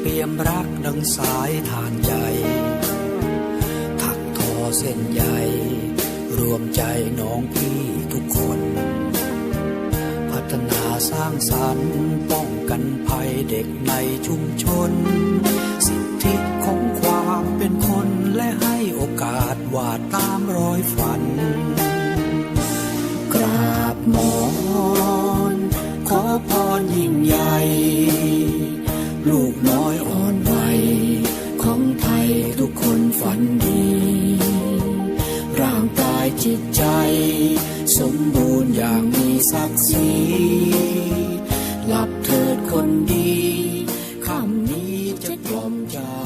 เปี่ยมรักดังสายทานใจถักทอเส้นใยรวมใจน้องพี่ทุกคนพัฒนาสร้างสรรค์ป้องกันภัยเด็กในชุมชนสิทธิของความเป็นคนและให้โอกาสวาดตามรอยฝันกราบหมอนขอพรยิ่งใหญ่ลูกน้อยอ่อนวัยของไทยทุกคนฝันดีร่างกายจิตใจสมบูรณ์อย่างมีศักดิ์ศรีหลับเถิดคนดีค่ำนี้จะกล่อมเจ้า